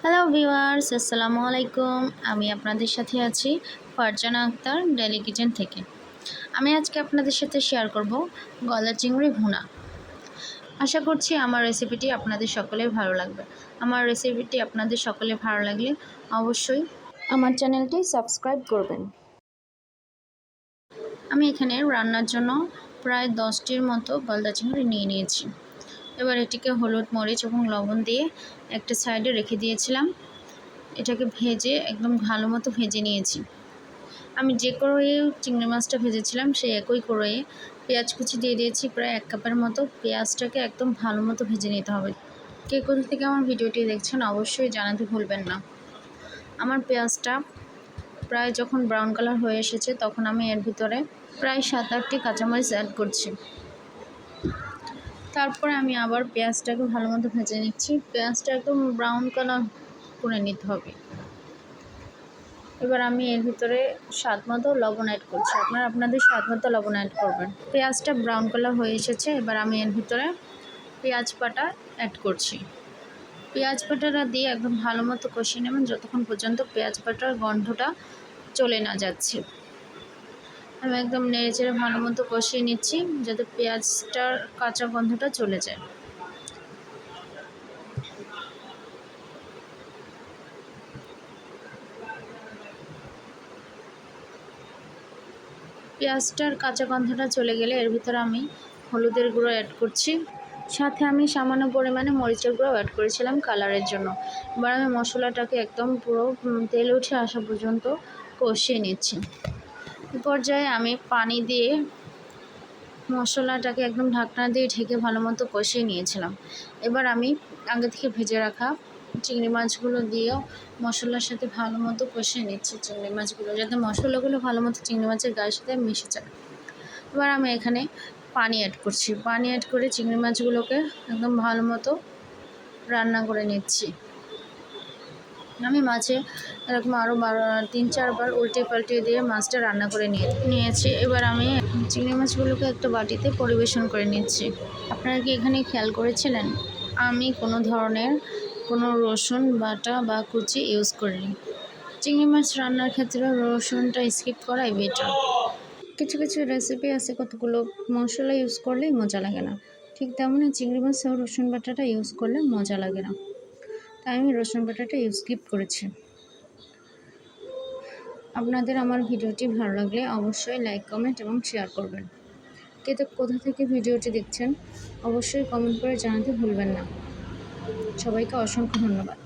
Hello viewers, আসসালামু আলাইকুম। আমি আপনাদের সাথে আছি ফারজানা আক্তার ডেলি কিচেন থেকে। আমি আজকে আপনাদের সাথে শেয়ার করব গলদা চিংড়ি ভুনা। আশা করছি আমার রেসিপিটি আপনাদের সকলের ভালো লাগবে। আমার রেসিপিটি আপনাদের সকলের ভালো লাগলে অবশ্যই আমার চ্যানেলটি সাবস্ক্রাইব করবেন। আমি এখানে রান্নার জন্য প্রায় 10টির মতো গলদা চিংড়ি নিয়ে নিয়েছি। এবার এটিকে হলুদ, মরিচ এবং লবণ দিয়ে একটা সাইডে রেখে দিয়েছিলাম। এটাকে ভেজে একদম ভালো মতো ভেজে নিয়েছি। আমি যে কড়াইয়ে চিংড়ি মাছটা ভেজেছিলাম সেই একই কড়াইয়ে পেঁয়াজ কুচি দিয়ে দিয়েছি প্রায় 1 কাপের মতো। পেঁয়াজটাকে একদম ভালো মতো ভেজে নিতে হবে। কে কোথা থেকে আমার ভিডিওটি দেখছেন অবশ্যই জানাতে ভুলবেন না। আমার পেঁয়াজটা প্রায় যখন ব্রাউন কালার হয়ে এসেছে তখন আমি এর ভিতরে প্রায় 7-8টি কাঁচামরিচ অ্যাড করছি। তারপরে আমি আবার পেঁয়াজটাকে ভালো মতো ভেজে নিচ্ছি। পেঁয়াজটা একদম ব্রাউন কালার করে নিতে হবে। এবার আমি এর ভিতরে স্বাদ মতো লবণ অ্যাড করছি। আপনারা আপনাদের স্বাদ মতো লবণ অ্যাড করবেন। পেঁয়াজটা ব্রাউন কালার হয়ে এসেছে। এবার আমি এর ভিতরে পেঁয়াজ বাটা অ্যাড করছি। পেঁয়াজ বাটাটা দিয়ে একদম ভালো মতো কষিয়ে নেবেন যতক্ষণ পর্যন্ত পেঁয়াজ বাটার গন্ধটা চলে না যাচ্ছে। আমি একদম নেড়েচেড়ে ভালো মতো কষিয়ে নিচ্ছি যাতে পেঁয়াজটার কাঁচা গন্ধটা চলে যায়। পেঁয়াজটার কাঁচা গন্ধটা চলে গেলে এর ভিতরে আমি হলুদের গুঁড়ো অ্যাড করছি। সাথে আমি সামান্য পরিমাণে মরিচের গুঁড়ো অ্যাড করেছিলাম কালারের জন্য। এবার আমি মশলাটাকে একদম পুরো তেল উঠে আসা পর্যন্ত কষিয়ে নিচ্ছি। এই পর্যায়ে আমি পানি দিয়ে মশলাটাকে একদম ঢাকনা দিয়ে ঢেকে ভালো মতো কষিয়ে নিয়েছিলাম। এবার আমি আগে থেকে ভেজে রাখা চিংড়ি মাছগুলো দিয়েও মশলার সাথে ভালো মতো কষিয়ে নিচ্ছি চিংড়ি মাছগুলো, যাতে মশলাগুলো ভালো মতো চিংড়ি মাছের গায়ের সাথে মিশে যায়। এবার আমি এখানে পানি অ্যাড করছি। পানি অ্যাড করে চিংড়ি মাছগুলোকে একদম ভালো মতো রান্না করে নিচ্ছি। আমি মাছে এরকম আরও 3-4 বার উল্টে পাল্টে দিয়ে মাছটা রান্না করে নিয়েছি। এবার আমি চিংড়ি মাছগুলোকে একটা বাটিতে পরিবেশন করে নিচ্ছি। আপনারা কি এখানে খেয়াল করেছিলেন আমি কোনো ধরনের রসুন বাটা বা কুচি ইউজ করিনি। চিংড়ি মাছ রান্নার ক্ষেত্রে রসুনটা স্কিপ করাই বেটার। কিছু কিছু রেসিপি আছে কতগুলো মশলা ইউজ করলেই মজা লাগে না, ঠিক তেমনই চিংড়ি মাছেও রসুন বাটাটা ইউজ করলে মজা লাগে না, তাই আমি রসুন বাটাটা স্কিপ করেছি। আপনাদের আমার ভিডিওটি ভালো লাগলে অবশ্যই লাইক, কমেন্ট এবং শেয়ার করবেন। কোথা থেকে ভিডিওটি দেখছেন অবশ্যই কমেন্ট করে জানাতে ভুলবেন না। সবাইকে অসংখ্য ধন্যবাদ।